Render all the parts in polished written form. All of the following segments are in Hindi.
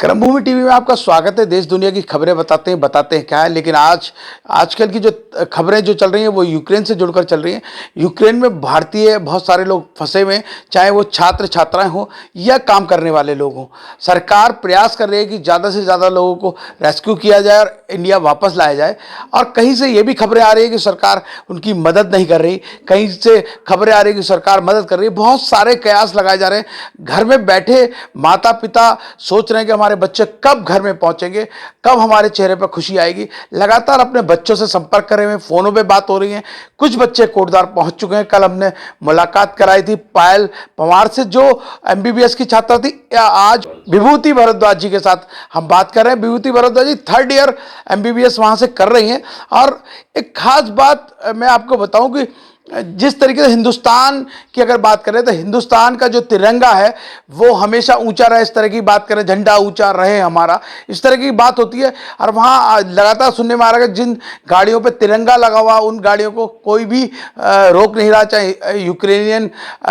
कर्मभूमि टीवी में आपका स्वागत है। देश दुनिया की खबरें बताते हैं क्या है। लेकिन आजकल की जो खबरें जो चल रही हैं वो यूक्रेन से जुड़कर चल रही हैं। यूक्रेन में भारतीय बहुत सारे लोग फंसे हुए हैं, चाहे वो छात्र छात्राएं हों या काम करने वाले लोग हों। सरकार प्रयास कर रही है कि ज़्यादा से ज़्यादा लोगों को रेस्क्यू किया जाए और इंडिया वापस लाया जाए। और कहीं से ये भी खबरें आ रही है कि सरकार उनकी मदद नहीं कर रही, कहीं से खबरें आ रही है कि सरकार मदद कर रही है। बहुत सारे कयास लगाए जा रहे हैं। घर में बैठे माता पिता सोच रहे हैं कि हमारे बच्चे कब घर में पहुंचेंगे, कब हमारे चेहरे पर खुशी आएगी। लगातार अपने बच्चों से संपर्क कर रहे हैं, फोनों पे बात हो रही है। कुछ बच्चे कोटद्वार पहुंच चुके हैं। कल हमने मुलाकात कराई थी पायल पवार से, जो एमबीबीएस की छात्रा थी। आज विभूति भारद्वाज जी के साथ हम बात कर रहे हैं। विभूति भारद्वाज जी 3rd ईयर एमबीबीएस वहां से कर रही हैं। और एक खास बात मैं आपको बताऊं कि जिस तरीके से हिंदुस्तान की अगर बात करें तो हिंदुस्तान का जो तिरंगा है वो हमेशा ऊंचा रहे, इस तरह की बात करें, झंडा ऊंचा रहे हमारा, इस तरह की बात होती है। और वहाँ लगातार सुनने में आ रहा है कि जिन गाड़ियों पे तिरंगा लगा हुआ उन गाड़ियों को कोई भी रोक नहीं रहा, चाहे यूक्रेनियन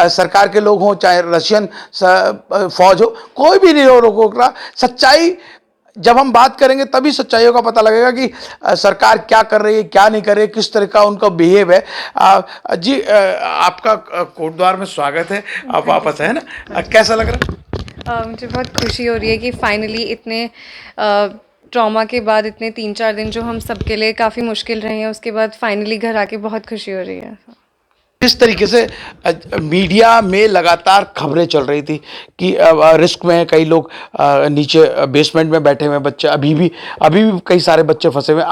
सरकार के लोग हों, चाहे रशियन फौज हो, कोई भी नहीं रोक रहा। सच्चाई जब हम बात करेंगे तभी सच्चाइयों का पता लगेगा कि सरकार क्या कर रही है, क्या नहीं कर रही है, किस तरह का उनका बिहेव है। जी आपका कोटद्वार में स्वागत है। आप वापस है ना, कैसा लग रहा है? मुझे बहुत खुशी हो रही है कि फाइनली इतने ट्रॉमा के बाद, इतने 3-4 दिन जो हम सबके लिए काफ़ी मुश्किल रहे हैं, उसके बाद फाइनली घर आके बहुत खुशी हो रही है। इस तरीके से मीडिया में लगातार खबरें चल रही थी कि रिस्क में कई लोग, नीचे बेसमेंट में बैठे हुए हैं बच्चे, अभी भी कई सारे बच्चे फंसे हुए हैं।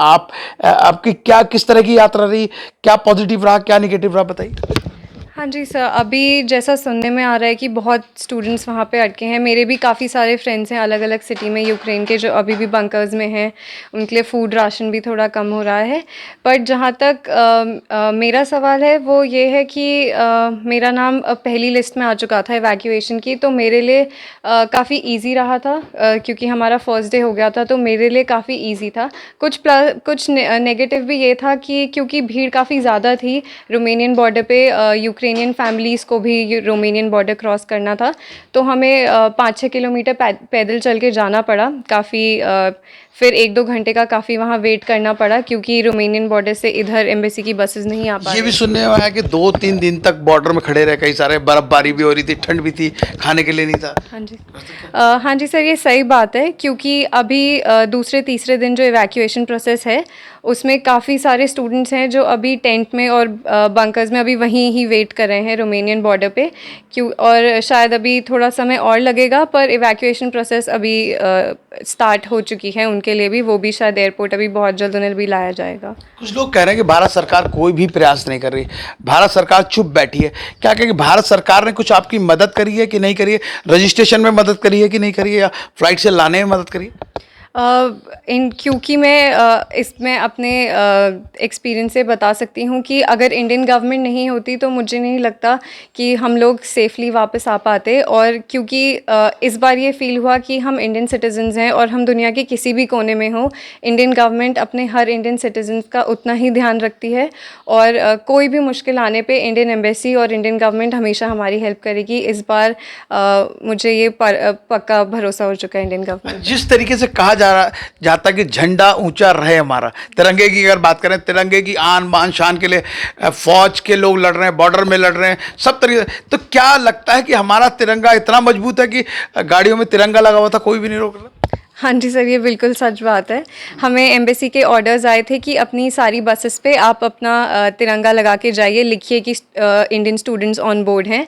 आपकी क्या किस तरह की यात्रा रही, क्या पॉजिटिव रहा, क्या निगेटिव रहा, बताइए। हाँ जी सर, अभी जैसा सुनने में आ रहा है कि बहुत स्टूडेंट्स वहाँ पे अटके हैं। मेरे भी काफ़ी सारे फ्रेंड्स हैं अलग अलग सिटी में यूक्रेन के, जो अभी भी बंकर्स में हैं। उनके लिए फूड राशन भी थोड़ा कम हो रहा है। पर जहाँ तक मेरा सवाल है वो ये है कि मेरा नाम पहली लिस्ट में आ चुका था इवैक्यूएशन की, तो मेरे लिए काफ़ी ईजी रहा था, क्योंकि हमारा फर्स्ट डे हो गया था, तो मेरे लिए काफ़ी ईजी था। कुछ नेगेटिव भी ये था कि क्योंकि भीड़ काफ़ी ज़्यादा थी रोमेनियन बॉर्डर पे, यूक्रेनियन फैमिलीज़ को भी रोमेनियन बॉर्डर क्रॉस करना था, तो हमें 5-6 किलोमीटर पैदल चल के जाना पड़ा। काफ़ी फिर 1-2 घंटे का काफ़ी वहाँ वेट करना पड़ा, क्योंकि रोमेनियन बॉर्डर से इधर एम्बेसी की बसेस नहीं आ पा ये रही। भी सुनने में आया कि 2-3 दिन तक बॉर्डर में खड़े रहे कई सारे, बर्फबारी भी हो रही थी, ठंड भी थी, खाने के लिए नहीं था। हाँ जी। हाँ जी सर, ये सही बात है, क्योंकि अभी दूसरे तीसरे दिन जो इवैक्यूएशन प्रोसेस है उसमें काफ़ी सारे स्टूडेंट्स हैं जो अभी टेंट में और बंकर्स में अभी वहीं ही वेट कर रहे हैं रोमेनियन बॉर्डर पे। और शायद अभी थोड़ा समय और लगेगा, पर इवैक्यूएशन प्रोसेस अभी स्टार्ट हो चुकी है उनके लिए भी। वो भी शायद एयरपोर्ट अभी बहुत जल्द उन्हें भी लाया जाएगा। कुछ लोग कह रहे हैं कि भारत सरकार कोई भी प्रयास नहीं कर रही, भारत सरकार चुप बैठी है। क्या कहेंगे, भारत सरकार ने कुछ आपकी मदद करी है कि नहीं करी है? रजिस्ट्रेशन में मदद करी है कि नहीं करी है, या फ्लाइट से लाने में मदद करी है? क्योंकि मैं इसमें अपने एक्सपीरियंस से बता सकती हूँ कि अगर इंडियन गवर्नमेंट नहीं होती तो मुझे नहीं लगता कि हम लोग सेफ़ली वापस आ पाते। और क्योंकि इस बार ये फ़ील हुआ कि हम इंडियन सिटीजन्स हैं और हम दुनिया के किसी भी कोने में हों, इंडियन गवर्नमेंट अपने हर इंडियन सिटीजन्स का उतना ही ध्यान रखती है। और कोई भी मुश्किल आने पे इंडियन एम्बेसी और इंडियन गवर्नमेंट हमेशा हमारी हेल्प करेगी। इस बार मुझे ये पक्का भरोसा हो चुका है इंडियन गवर्नमेंट। जिस तरीके से कहा जाता कि झंडा ऊंचा रहे हमारा, तिरंगे की अगर बात करें, तिरंगे की आन बान शान के लिए फौज के लोग लड़ रहे हैं, बॉर्डर में लड़ रहे हैं, सब तरीके, तो क्या लगता है कि हमारा तिरंगा इतना मजबूत है कि गाड़ियों में तिरंगा लगा हुआ था कोई भी नहीं रोक रहा? हाँ जी सर, ये बिल्कुल सच बात है। हमें एम्बेसी के ऑर्डर्स आए थे कि अपनी सारी बसेस पे आप अपना तिरंगा लगा के जाइए, लिखिए कि इंडियन स्टूडेंट्स ऑन बोर्ड हैं।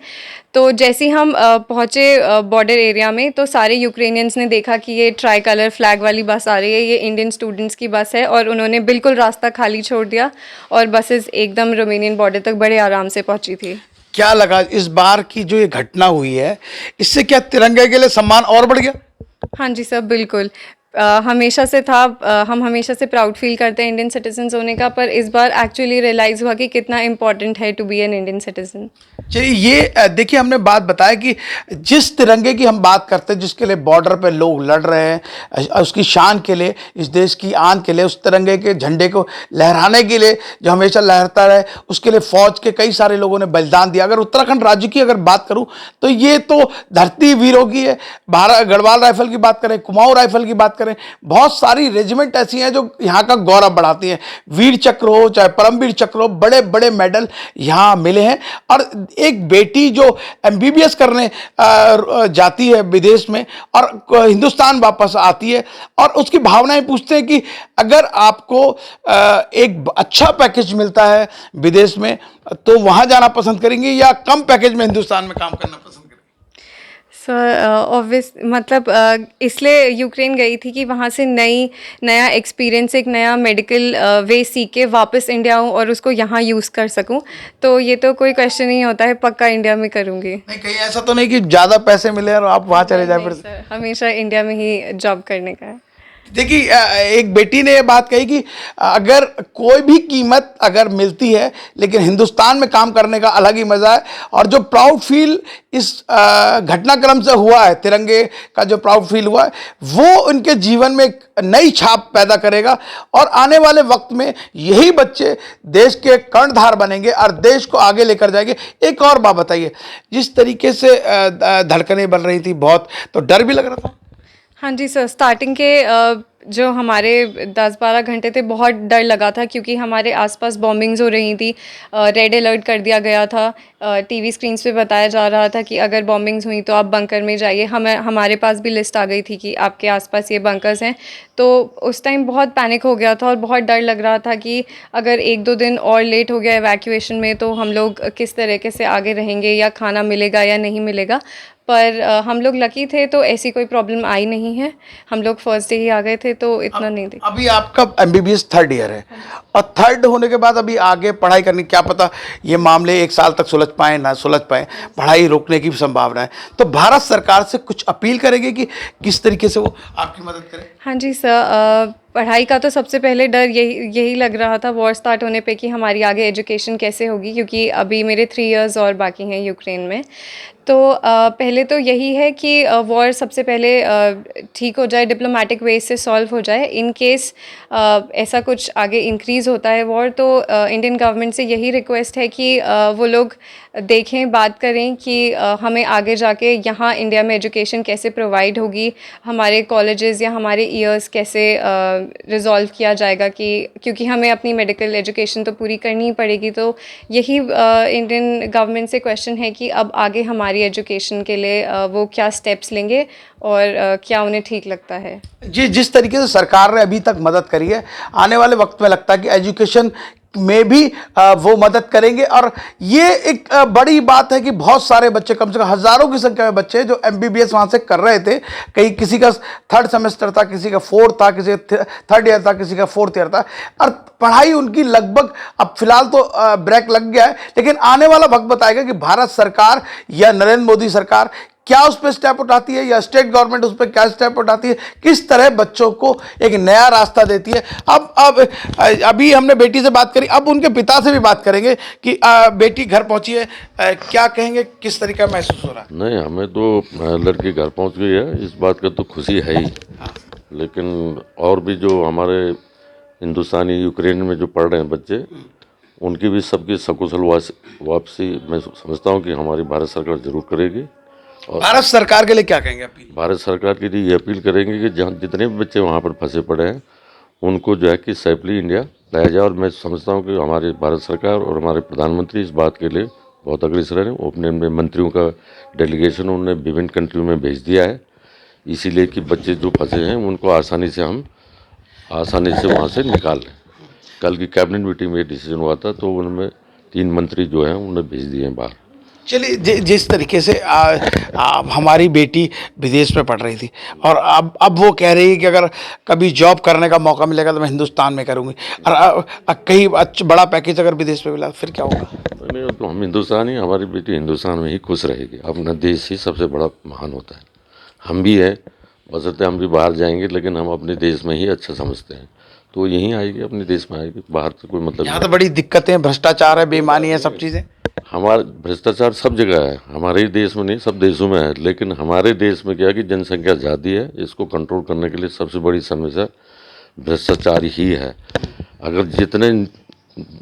तो जैसे ही हम पहुँचे बॉर्डर एरिया में, तो सारे यूक्रेनियंस ने देखा कि ये ट्राई कलर फ्लैग वाली बस आ रही है, ये इंडियन स्टूडेंट्स की बस है, और उन्होंने बिल्कुल रास्ता खाली छोड़ दिया और बसेस एकदम रोमेनियन बॉर्डर तक बड़े आराम से पहुँची थी। क्या लगा इस बार की जो ये घटना हुई है, इससे क्या तिरंगे के लिए सम्मान और बढ़ गया? हाँ जी सर, बिल्कुल। हमेशा से था। हम हमेशा से प्राउड फील करते हैं इंडियन सिटीजन्स होने का, पर इस बार एक्चुअली रियलाइज़ हुआ कि कितना इम्पोर्टेंट है to be an Indian citizen. चलिए ये देखिए हमने बात बताया कि जिस तिरंगे की हम बात करते हैं जिसके लिए बॉर्डर पे लोग लड़ रहे हैं, उसकी शान के लिए, इस देश की आन के लिए, उस तिरंगे के झंडे को लहराने के लिए जो हमेशा लहरता रहे, उसके लिए फौज के कई सारे लोगों ने बलिदान दिया। अगर उत्तराखंड राज्य की अगर बात करूं तो ये तो धरती वीरों की है। भारत गढ़वाल राइफल की बात करें, कुमाऊं राइफल की बात करें, बहुत सारी रेजिमेंट ऐसी हैं जो यहाँ का गौरव बढ़ाती हैं। वीर चक्र हो चाहे परमवीर चक्र हो, बड़े बड़े मेडल यहाँ मिले हैं। और एक बेटी जो एमबीबीएस करने जाती है विदेश में और हिंदुस्तान वापस आती है और उसकी भावनाएं पूछते हैं कि अगर आपको एक अच्छा पैकेज मिलता है विदेश में तो वहां जाना पसंद करेंगे या कम पैकेज में हिंदुस्तान में काम करना पसंद करेंगे? सर ऑब्वियस मतलब इसलिए यूक्रेन गई थी कि वहाँ से नया एक्सपीरियंस, एक नया मेडिकल वे सीख के वापस इंडिया आऊँ और उसको यहाँ यूज़ कर सकूँ। तो ये तो कोई क्वेश्चन नहीं होता है, पक्का इंडिया में करूँगी। नहीं, कहीं ऐसा तो नहीं कि ज्यादा पैसे मिले और आप वहां चले जाए फिर? सर हमेशा इंडिया में ही जॉब करने का है। देखिए एक बेटी ने ये बात कही कि अगर कोई भी कीमत अगर मिलती है लेकिन हिंदुस्तान में काम करने का अलग ही मज़ा है। और जो प्राउड फील इस घटनाक्रम से हुआ है, तिरंगे का जो प्राउड फील हुआ है, वो उनके जीवन में एक नई छाप पैदा करेगा और आने वाले वक्त में यही बच्चे देश के कर्णधार बनेंगे और देश को आगे लेकर जाएंगे। एक और बात बताइए, जिस तरीके से धड़कनें बन रही थी बहुत, तो डर भी लग रहा था? हाँ जी सर, स्टार्टिंग के जो हमारे 10-12 घंटे थे बहुत डर लगा था, क्योंकि हमारे आसपास बॉम्बिंग्स हो रही थी। रेड अलर्ट कर दिया गया था। टीवी स्क्रीन्स पे बताया जा रहा था कि अगर बॉम्बिंग्स हुई तो आप बंकर में जाइए। हमारे पास भी लिस्ट आ गई थी कि आपके आसपास ये बंकर्स हैं। तो उस टाइम बहुत पैनिक हो गया था और बहुत डर लग रहा था कि अगर 1-2 दिन और लेट हो गया इवैक्यूएशन में तो हम लोग किस तरीके से आगे रहेंगे, या खाना मिलेगा या नहीं मिलेगा। पर हम लोग लकी थे तो ऐसी कोई प्रॉब्लम आई नहीं है। हम लोग फर्स्ट डे ही आ गए थे तो इतना नहीं देखा। अभी आपका एमबीबीएस थर्ड ईयर है और थर्ड होने के बाद अभी आगे पढ़ाई करनी, क्या पता ये मामले 1 साल तक सुलझ पाए ना सुलझ पाए, पढ़ाई रोकने की भी संभावना है। तो भारत सरकार से कुछ अपील करेंगे कि किस तरीके से वो आपकी मदद करे? हाँ जी सर, पढ़ाई का तो सबसे पहले डर यही लग रहा था वॉर स्टार्ट होने पे कि हमारी आगे एजुकेशन कैसे होगी, क्योंकि अभी मेरे 3 इयर्स और बाकी हैं यूक्रेन में। तो पहले तो यही है कि वॉर सबसे पहले ठीक हो जाए, डिप्लोमेटिक वे से सॉल्व हो जाए। इन केस ऐसा कुछ आगे इंक्रीज़ होता है वॉर, तो इंडियन गवर्नमेंट से यही रिक्वेस्ट है कि वो लोग देखें, बात करें कि हमें आगे जाके यहाँ इंडिया में एजुकेशन कैसे प्रोवाइड होगी, हमारे कॉलेजेस या हमारे ईयर्स कैसे रिज़ॉल्व किया जाएगा, कि क्योंकि हमें अपनी मेडिकल एजुकेशन तो पूरी करनी ही पड़ेगी। तो यही इंडियन गवर्नमेंट से क्वेश्चन है कि अब आगे हमारी एजुकेशन के लिए वो क्या स्टेप्स लेंगे और क्या उन्हें ठीक लगता है। जी, जिस तरीके से सरकार ने अभी तक मदद करी है, आने वाले वक्त में लगता है कि एजुकेशन में भी वो मदद करेंगे। और ये एक बड़ी बात है कि बहुत सारे बच्चे, कम से कम हज़ारों की संख्या में बच्चे जो एमबीबीएस वहाँ से कर रहे थे, कहीं किसी का 3rd सेमेस्टर था, किसी का 4th था, किसी का 3rd ईयर था, किसी का 4th ईयर था, और पढ़ाई उनकी लगभग, अब फिलहाल तो ब्रेक लग गया है, लेकिन आने वाला वक्त बताएगा कि भारत सरकार या नरेंद्र मोदी सरकार क्या उस पर स्टेप उठाती है या स्टेट गवर्नमेंट उस पर क्या स्टेप उठाती है, किस तरह बच्चों को एक नया रास्ता देती है। अब अभी हमने बेटी से बात करी, अब उनके पिता से भी बात करेंगे कि बेटी घर पहुंची है, क्या कहेंगे, किस तरीका महसूस हो रहा है? नहीं, हमें तो लड़की घर पहुंच गई है, इस बात का तो खुशी है ही। लेकिन और भी जो हमारे हिंदुस्तानी यूक्रेन में जो पढ़ रहे हैं बच्चे, उनकी भी सबकी सकुशल वापसी मैं समझता हूं कि हमारी भारत सरकार जरूर करेगी। और भारत सरकार के लिए क्या कहेंगे अपील? भारत सरकार के लिए ये अपील करेंगे कि जहाँ जितने भी बच्चे वहाँ पर फंसे पड़े हैं उनको जो है कि सेफली इंडिया लाया जाए। और मैं समझता हूँ कि हमारी भारत सरकार और हमारे प्रधानमंत्री इस बात के लिए बहुत अग्रसर हैं। वो अपने मंत्रियों का डेलीगेशन उन्होंने विभिन्न कंट्रियों में भेज दिया है, इसीलिए कि बच्चे जो फंसे हैं उनको आसानी से वहाँ से निकाल लें। कल की कैबिनेट मीटिंग में ये डिसीजन हुआ था, तो उनमें 3 मंत्री जो हैं उन्हें भेज दिए हैं बाहर। चलिए, जिस तरीके से हमारी बेटी विदेश में पढ़ रही थी और अब वो कह रही है कि अगर कभी जॉब करने का मौका मिलेगा तो मैं हिंदुस्तान में करूँगी, और कहीं बड़ा पैकेज अगर विदेश में मिला फिर क्या होगा? नहीं, तो हम हिंदुस्तानी, हमारी बेटी हिंदुस्तान में ही खुश रहेगी। अपना देश ही सबसे बड़ा महान होता है। हम भी हैं, बशर्ते हम भी बाहर जाएंगे, लेकिन हम अपने देश में ही अच्छा समझते हैं, तो यहीं आएगी, अपने देश में आएगी, बाहर से कोई मतलब यहाँ तो बड़ी दिक्कतें हैं, भ्रष्टाचार है, बेईमानी है, सब चीज़ें। हमारा भ्रष्टाचार सब जगह है, हमारे ही देश में नहीं, सब देशों में है, लेकिन हमारे देश में क्या है कि जनसंख्या ज़्यादा है, इसको कंट्रोल करने के लिए सबसे बड़ी समस्या भ्रष्टाचार ही है। अगर जितने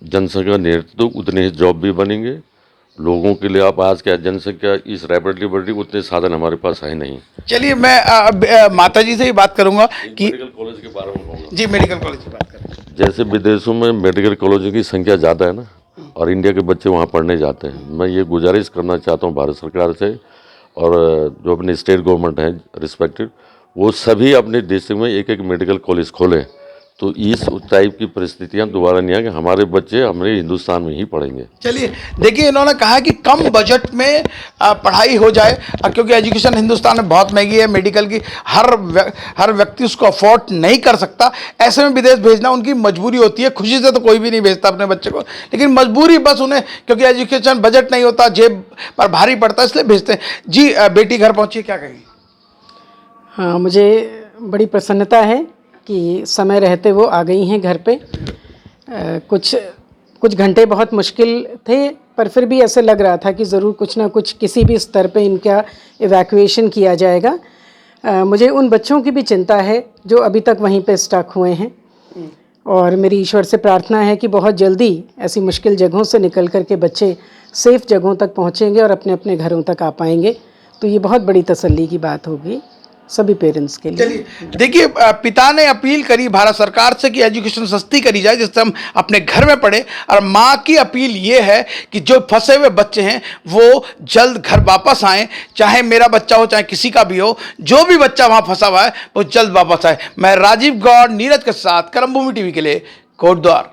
जनसंख्या नहीं तो उतने ही जॉब भी बनेंगे लोगों के लिए। आप आज क्या जनसंख्या इस रैपिडली बढ़ रही, उतने साधन हमारे पास है नहीं। चलिए मैं माता जी से ही बात करूंगा कि मेडिकल कॉलेज के बारे में कहूँगा, जी मेडिकल कॉलेज की बात करें। जैसे विदेशों में मेडिकल कॉलेजों की संख्या ज़्यादा है ना, और इंडिया के बच्चे वहाँ पढ़ने जाते हैं। मैं ये गुजारिश करना चाहता हूँ भारत सरकार से, और जो अपने स्टेट गवर्नमेंट हैं रिस्पेक्टेड, वो सभी अपने डिस्ट्रिक्ट में एक एक मेडिकल कॉलेज खोलें, तो इस टाइप की परिस्थितियाँ दोबारा नहीं आएंगी, हमारे बच्चे हमारे हिंदुस्तान में ही पढ़ेंगे। चलिए देखिए, इन्होंने कहा कि कम बजट में पढ़ाई हो जाए, क्योंकि एजुकेशन हिंदुस्तान में बहुत महंगी है, मेडिकल की हर व्यक्ति उसको अफोर्ड नहीं कर सकता। ऐसे में विदेश भेजना उनकी मजबूरी होती है, खुशी से तो कोई भी नहीं भेजता अपने बच्चे को, लेकिन मजबूरी बस उन्हें, क्योंकि एजुकेशन बजट नहीं होता, जेब पर भारी पड़ता है, इसलिए भेजते हैं। जी बेटी घर पहुँची, क्या कहेंगी? हाँ, मुझे बड़ी प्रसन्नता है कि समय रहते वो आ गई हैं घर पे। कुछ घंटे बहुत मुश्किल थे, पर फिर भी ऐसे लग रहा था कि ज़रूर कुछ ना कुछ किसी भी स्तर पे इनका इवैक्यूएशन किया जाएगा। मुझे उन बच्चों की भी चिंता है जो अभी तक वहीं पे स्टक हुए हैं, और मेरी ईश्वर से प्रार्थना है कि बहुत जल्दी ऐसी मुश्किल जगहों से निकल कर के बच्चे सेफ़ जगहों तक पहुँचेंगे और अपने अपने घरों तक आ पाएंगे। तो ये बहुत बड़ी तसल्ली की बात होगी सभी पेरेंट्स के लिए। चलिए देखिए, पिता ने अपील करी भारत सरकार से कि एजुकेशन सस्ती करी जाए जिससे हम अपने घर में पढ़ें, और माँ की अपील ये है कि जो फंसे हुए बच्चे हैं वो जल्द घर वापस आएं, चाहे मेरा बच्चा हो चाहे किसी का भी हो, जो भी बच्चा वहाँ फंसा हुआ है वो जल्द वापस आए। मैं राजीव गौड़ नीरज के साथ कर्मभूमि टीवी के लिए कोटद्वार।